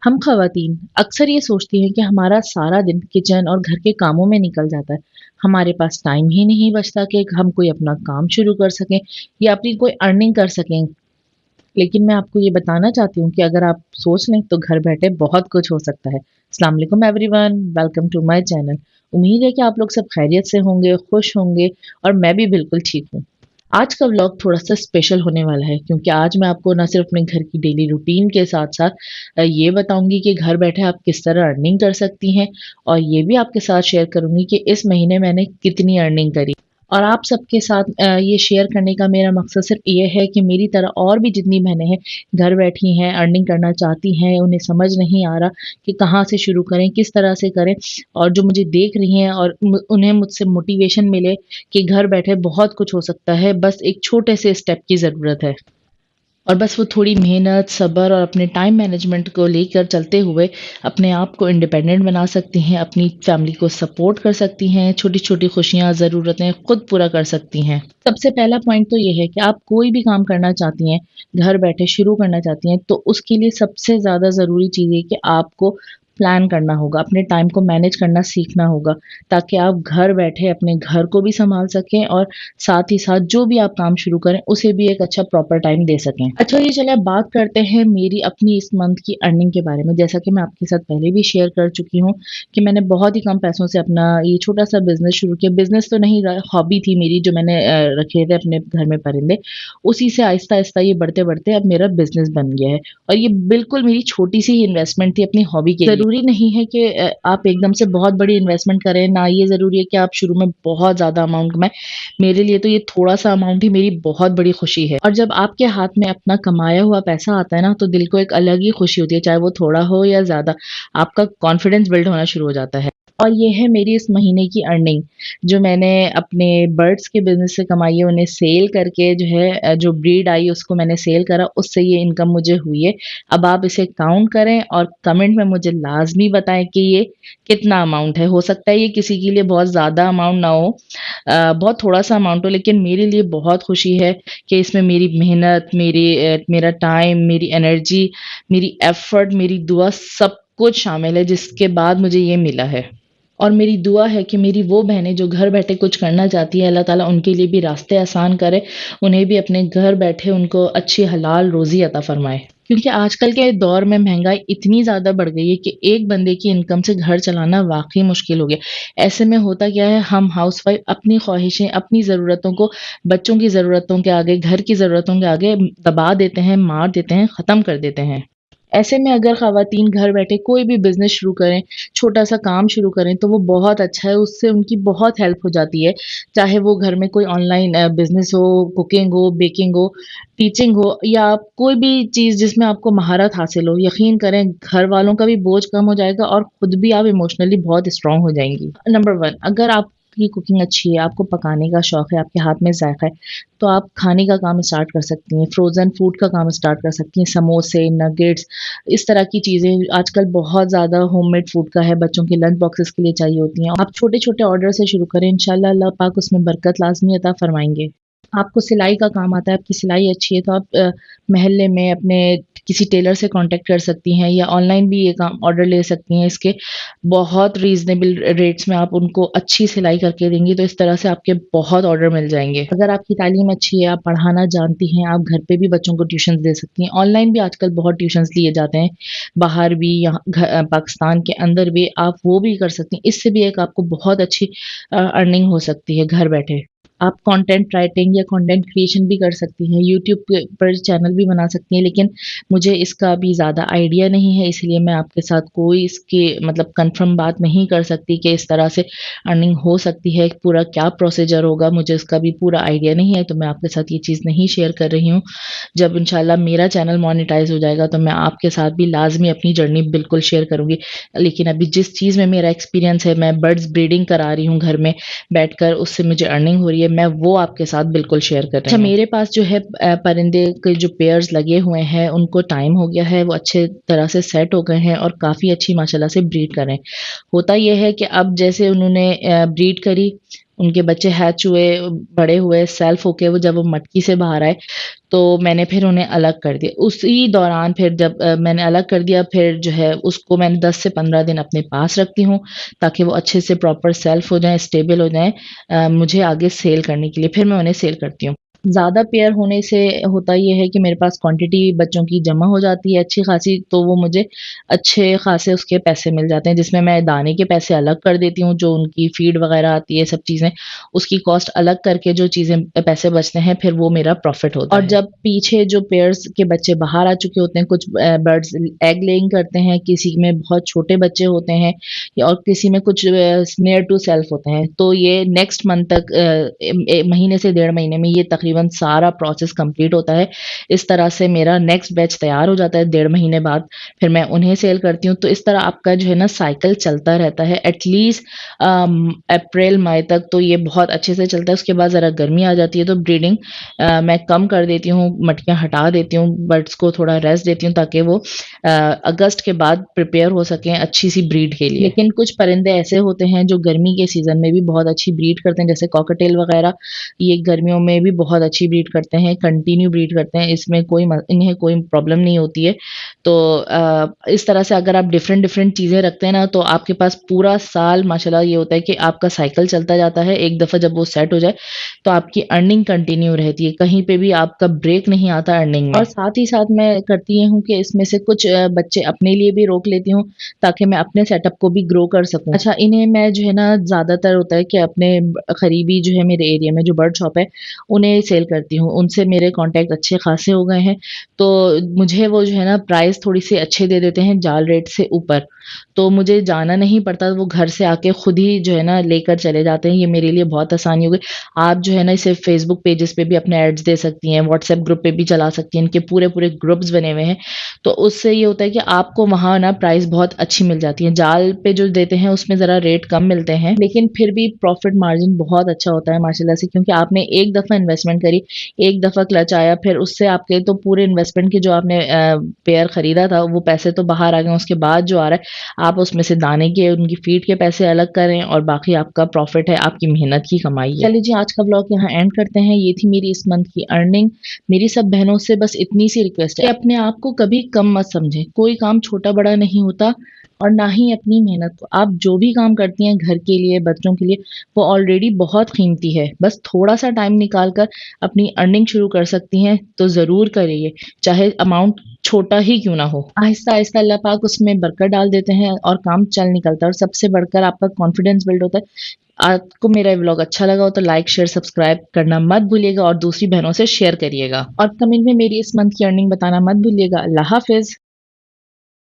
ہم خواتین اکثر یہ سوچتی ہیں کہ ہمارا سارا دن کچن اور گھر کے کاموں میں نکل جاتا ہے. ہمارے پاس ٹائم ہی نہیں بچتا کہ ہم کوئی اپنا کام شروع کر سکیں یا اپنی کوئی ارننگ کر سکیں. لیکن میں آپ کو یہ بتانا چاہتی ہوں کہ اگر آپ سوچ لیں تو گھر بیٹھے بہت کچھ ہو سکتا ہے. السلام علیکم everyone, welcome to my channel. امید ہے کہ آپ لوگ سب خیریت سے ہوں گے، خوش ہوں گے، اور میں بھی بالکل ٹھیک ہوں. آج کا ولاگ تھوڑا سا اسپیشل ہونے والا ہے کیونکہ آج میں آپ کو نہ صرف اپنے گھر کی ڈیلی روٹین کے ساتھ ساتھ یہ بتاؤں گی کہ گھر بیٹھے آپ کس طرح ارننگ کر سکتی ہیں، اور یہ بھی آپ کے ساتھ شیئر کروں گی کہ اس مہینے میں نے کتنی ارننگ کری. اور آپ سب کے ساتھ یہ شیئر کرنے کا میرا مقصد صرف یہ ہے کہ میری طرح اور بھی جتنی بہنیں ہیں گھر بیٹھی ہیں، ارننگ کرنا چاہتی ہیں، انہیں سمجھ نہیں آ رہا کہ کہاں سے شروع کریں، کس طرح سے کریں، اور جو مجھے دیکھ رہی ہیں اور انہیں مجھ سے موٹیویشن ملے کہ گھر بیٹھے بہت کچھ ہو سکتا ہے، بس ایک چھوٹے سے اسٹیپ کی ضرورت ہے. اور بس وہ تھوڑی محنت، صبر اور اپنے ٹائم مینجمنٹ کو لے کر چلتے ہوئے اپنے آپ کو انڈیپینڈنٹ بنا سکتی ہیں، اپنی فیملی کو سپورٹ کر سکتی ہیں، چھوٹی چھوٹی خوشیاں، ضرورتیں خود پورا کر سکتی ہیں. سب سے پہلا پوائنٹ تو یہ ہے کہ آپ کوئی بھی کام کرنا چاہتی ہیں، گھر بیٹھے شروع کرنا چاہتی ہیں، تو اس کے لیے سب سے زیادہ ضروری چیز ہے کہ آپ کو پلان کرنا ہوگا، اپنے ٹائم کو مینیج کرنا سیکھنا ہوگا، تاکہ آپ گھر بیٹھے اپنے گھر کو بھی سنبھال سکیں اور ساتھ ہی ساتھ جو بھی آپ کام شروع کریں اسے بھی ایک اچھا پراپر ٹائم دے سکیں. اچھا یہ چلے اب بات کرتے ہیں میری اپنی اس منتھ کی ارننگ کے بارے میں. جیسا کہ میں آپ کے ساتھ پہلے بھی شیئر کر چکی ہوں کہ میں نے بہت ہی کم پیسوں سے اپنا یہ چھوٹا سا بزنس شروع کیا. بزنس تو نہیں، ہابی تھی میری جو میں نے رکھے تھے اپنے گھر میں پرندے. اسی سے آہستہ آہستہ یہ بڑھتے بڑھتے اب میرا بزنس بن گیا ہے، اور یہ بالکل میری چھوٹی سی ہی انویسٹمنٹ تھی اپنی ہابی کے لیے. ضروری نہیں ہے کہ آپ ایک دم سے بہت بڑی انویسٹمنٹ کریں، نہ یہ ضروری ہے کہ آپ شروع میں بہت زیادہ اماؤنٹ میں. میرے لیے تو یہ تھوڑا سا اماؤنٹ ہی میری بہت بڑی خوشی ہے. اور جب آپ کے ہاتھ میں اپنا کمایا ہوا پیسہ آتا ہے نا تو دل کو ایک الگ ہی خوشی ہوتی ہے، چاہے وہ تھوڑا ہو یا زیادہ. آپ کا کانفیڈنس بلڈ ہونا شروع ہو جاتا ہے. اور یہ ہے میری اس مہینے کی ارننگ جو میں نے اپنے برڈس کے بزنس سے کمائی ہے. انہیں سیل کر کے جو ہے جو بریڈ آئی اس کو میں نے سیل کرا، اس سے یہ انکم مجھے ہوئی ہے. اب آپ اسے کاؤنٹ کریں اور کمنٹ میں مجھے لازمی بتائیں کہ یہ کتنا اماؤنٹ ہے. ہو سکتا ہے یہ کسی کے لیے بہت زیادہ اماؤنٹ نہ ہو، بہت تھوڑا سا اماؤنٹ ہو، لیکن میرے لیے بہت خوشی ہے کہ اس میں میری محنت، میرا ٹائم، میری انرجی، میری ایفرٹ، میری دعا سب کچھ شامل ہے، جس کے بعد مجھے یہ ملا ہے. اور میری دعا ہے کہ میری وہ بہنیں جو گھر بیٹھے کچھ کرنا چاہتی ہیں، اللہ تعالیٰ ان کے لیے بھی راستے آسان کرے، انہیں بھی اپنے گھر بیٹھے ان کو اچھی حلال روزی عطا فرمائے. کیونکہ آج کل کے دور میں مہنگائی اتنی زیادہ بڑھ گئی ہے کہ ایک بندے کی انکم سے گھر چلانا واقعی مشکل ہو گیا. ایسے میں ہوتا کیا ہے، ہم ہاؤس وائف اپنی خواہشیں، اپنی ضرورتوں کو بچوں کی ضرورتوں کے آگے، گھر کی ضرورتوں کے آگے دبا دیتے ہیں، مار دیتے ہیں، ختم کر دیتے ہیں. ایسے میں اگر خواتین گھر بیٹھے کوئی بھی بزنس شروع کریں، چھوٹا سا کام شروع کریں، تو وہ بہت اچھا ہے. اس سے ان کی بہت ہیلپ ہو جاتی ہے، چاہے وہ گھر میں کوئی آن لائن بزنس ہو، کوکنگ ہو، بیکنگ ہو، ٹیچنگ ہو، یا کوئی بھی چیز جس میں آپ کو مہارت حاصل ہو. یقین کریں گھر والوں کا بھی بوجھ کم ہو جائے گا اور خود بھی آپ ایموشنلی بہت اسٹرانگ ہو جائیں گی. نمبر 1، اگر آپ کی کوکنگ اچھی ہے، آپ کو پکانے کا شوق ہے، آپ کے ہاتھ میں ذائقہ ہے، تو آپ کھانے کا کام اسٹارٹ کر سکتی ہیں. فروزن فوڈ کا کام اسٹارٹ کر سکتی ہیں، سموسے، نگیٹس، اس طرح کی چیزیں آج کل بہت زیادہ ہوم میڈ فوڈ کا ہے، بچوں کے لنچ باکسز کے لیے چاہیے ہوتی ہیں. آپ چھوٹے چھوٹے آرڈر سے شروع کریں، انشاءاللہ اللہ پاک اس میں برکت لازمی عطا فرمائیں گے. آپ کو سلائی کا کام آتا ہے، آپ کی سلائی اچھی ہے، تو آپ محلے میں اپنے کسی ٹیلر سے کانٹیکٹ کر سکتی ہیں، یا آن لائن بھی یہ کام آرڈر لے سکتی ہیں. اس کے بہت ریزنیبل ریٹس میں آپ ان کو اچھی سلائی کر کے دیں گی، تو اس طرح سے آپ کے بہت آرڈر مل جائیں گے. اگر آپ کی تعلیم اچھی ہے، آپ پڑھانا جانتی ہیں، آپ گھر پہ بھی بچوں کو ٹیوشنز دے سکتی ہیں. آن لائن بھی آج کل بہت ٹیوشنز لیے جاتے ہیں، باہر بھی، یہاں پاکستان کے اندر بھی آپ وہ بھی کر سکتی ہیں. اس سے بھی ایک آپ کو بہت اچھی ارننگ ہو سکتی ہے گھر بیٹھے. آپ کانٹینٹ رائٹنگ یا کانٹینٹ کریشن بھی کر سکتی ہیں، یوٹیوب پر چینل بھی بنا سکتی ہیں، لیکن مجھے اس کا ابھی زیادہ آئیڈیا نہیں ہے، اس لیے میں آپ کے ساتھ کوئی اس کی مطلب کنفرم بات نہیں کر سکتی کہ اس طرح سے ارننگ ہو سکتی ہے. پورا کیا پروسیجر ہوگا مجھے اس کا بھی پورا آئیڈیا نہیں ہے، تو میں آپ کے ساتھ یہ چیز نہیں شیئر کر رہی ہوں. جب انشاءاللہ میرا چینل مانیٹائز ہو جائے گا تو میں آپ کے ساتھ بھی لازمی اپنی جرنی بالکل شیئر کروں گی. لیکن ابھی جس چیز میں میرا ایکسپیرینس ہے، میں برڈز بریڈنگ کرا رہی ہوں گھر میں بیٹھ کر، اس سے مجھے ارننگ ہو رہی ہے، میں وہ آپ کے ساتھ بالکل شیئر کر رہی ہوں. اچھا میرے پاس جو ہے پرندے کے جو پیئرز لگے ہوئے ہیں، ان کو ٹائم ہو گیا ہے، وہ اچھے طرح سے سیٹ ہو گئے ہیں اور کافی اچھی ماشاءاللہ سے بریڈ کر رہے ہیں. ہوتا یہ ہے کہ اب جیسے انہوں نے بریڈ کری، ان کے بچے ہیچ ہوئے، بڑے ہوئے، سیلف ہو کے جب وہ مٹکی سے باہر آئے تو میں نے پھر انہیں الگ کر دیا. اسی دوران پھر جب میں نے الگ کر دیا، پھر جو ہے اس کو میں نے 10 سے 15 دن اپنے پاس رکھتی ہوں تاکہ وہ اچھے سے پراپر سیلف ہو جائیں، اسٹیبل ہو جائیں مجھے آگے سیل کرنے کے لیے. پھر میں انہیں سیل کرتی ہوں. زیادہ پیئر ہونے سے ہوتا یہ ہے کہ میرے پاس کوانٹٹی بچوں کی جمع ہو جاتی ہے اچھی خاصی، تو وہ مجھے اچھے خاصے اس کے پیسے مل جاتے ہیں، جس میں دانے کے پیسے الگ کر دیتی ہوں، جو ان کی فیڈ وغیرہ آتی ہے سب چیزیں اس کی کاسٹ الگ کر کے جو چیزیں پیسے بچتے ہیں پھر وہ میرا پروفٹ ہوتا ہے. اور جب پیچھے جو پیئرز کے بچے باہر آ چکے ہوتے ہیں، کچھ برڈز ایگ لینگ کرتے ہیں، کسی میں بہت چھوٹے بچے ہوتے ہیں اور کسی میں کچھ نیئر ٹو سیلف ہوتے ہیں، تو یہ نیکسٹ منتھ تک مہینے سے 1.5 مہینے میں یہ تقریباً سارا پروسیس کمپلیٹ ہوتا ہے. اس طرح سے میرا نیکسٹ بیچ تیار ہو جاتا ہے 1.5 مہینے بعد، پھر میں انہیں سیل کرتی ہوں. تو اس طرح آپ کا جو ہے نا سائیکل چلتا رہتا ہے ایٹ لیسٹ اپریل مئی تک، تو یہ بہت اچھے سے چلتا ہے. اس کے بعد ذرا گرمی آ جاتی ہے تو بریڈنگ میں کم کر دیتی ہوں، مٹکیاں ہٹا دیتی ہوں، برڈس کو تھوڑا ریسٹ دیتی ہوں تاکہ وہ اگست کے بعد پریپیئر ہو سکیں اچھی سی بریڈ کے لیے. لیکن کچھ پرندے ایسے ہوتے ہیں جو گرمی کے سیزن میں بھی بہت اچھی بریڈ کرتے ہیں، جیسے کاکاٹیل وغیرہ، یہ گرمیوں میں بھی بہت اچھی بریڈ کرتے ہیں، کنٹینیو بریڈ کرتے ہیں، اس میں انہیں کوئی پرابلم نہیں ہوتی ہے. تو اس طرح سے اگر آپ ڈفرینٹ چیزیں رکھتے ہیں نا تو آپ کے پاس پورا سال ماشاءاللہ یہ ہوتا ہے کہ آپ کا سائیکل چلتا جاتا ہے. ایک دفعہ جب وہ سیٹ ہو جائے تو آپ کی ارننگ کنٹینیو رہتی ہے، کہیں پہ بھی آپ کا بریک نہیں آتا ارننگ میں. اور ساتھ ہی ساتھ میں کرتی یہ ہوں کہ اس میں سے کچھ بچے اپنے لیے بھی روک لیتی ہوں تاکہ میں اپنے سیٹ اپ کو بھی گرو کر سکوں. اچھا، انہیں میں جو ہے نا زیادہ تر ہوتا ہے کہ اپنے قریبی جو ہے میرے ایریا میں جو برڈ شاپ ہے انہیں سیل کرتی ہوں، ان سے میرے کانٹیکٹ اچھے خاصے ہو گئے ہیں، تو مجھے وہ جو ہے نا پرائز تھوڑی سی اچھے دے دیتے ہیں جال ریٹ سے اوپر، تو مجھے جانا نہیں پڑتا، وہ گھر سے آ کے خود ہی جو ہے نا لے کر چلے جاتے ہیں. یہ میرے لیے بہت آسانی ہو گئی. آپ جو ہے نا اسے فیس بک پیجز پہ بھی اپنے ایڈز دے سکتی ہیں، واٹس ایپ گروپ پہ بھی چلا سکتی ہیں، ان کے پورے گروپس بنے ہوئے ہیں، تو اس سے یہ ہوتا ہے کہ آپ کو وہاں نا پرائز بہت اچھی مل جاتی ہے. جال پہ جو دیتے ہیں اس میں ذرا ریٹ کم ملتے ہیں، لیکن پھر بھی پروفٹ مارجن بہت اچھا ہوتا ہے ماشاءاللہ سے، کیونکہ آپ نے ایک دفعہ انویسٹمنٹ کری، ایک دفعہ کلچ آیا، پھر اس سے آپ کے تو پورے انویسٹمنٹ کے جو آپ نے پیئر خریدا تھا وہ پیسے تو باہر آ گئے، اس کے بعد جو آ رہا ہے آپ اس میں سے دانے کے ان کی فیڈ کے پیسے الگ کریں اور باقی آپ کا پروفٹ ہے، آپ کی محنت کی کمائی ہے. چلیے جی، آج کا بلاگ یہاں اینڈ کرتے ہیں. یہ تھی میری اس منتھ کی ارننگ. میری سب بہنوں سے بس اتنی سی ریکویسٹ ہے کہ اپنے آپ کو کبھی کم مت سمجھیں، کوئی کام چھوٹا بڑا نہیں ہوتا، اور نہ ہی اپنی محنت کو. آپ جو بھی کام کرتی ہیں گھر کے لیے، بچوں کے لیے، وہ آلریڈی بہت قیمتی ہے. بس تھوڑا سا ٹائم نکال کر اپنی ارننگ شروع کر سکتی ہیں تو ضرور کریے، چاہے اماؤنٹ چھوٹا ہی کیوں نہ ہو. آہستہ آہستہ اللہ پاک اس میں برکت ڈال دیتے ہیں اور کام چل نکلتا ہے، اور سب سے بڑھ کر آپ کا کانفیڈینس بلڈ ہوتا ہے. آپ کو میرا ولاگ اچھا لگا ہو تو لائک شیئر سبسکرائب کرنا مت بھولیے گا، اور دوسری بہنوں سے شیئر کریے گا، اور کمنٹ میں میری اس منتھ کی ارننگ بتانا مت بھولیے گا. اللہ حافظ.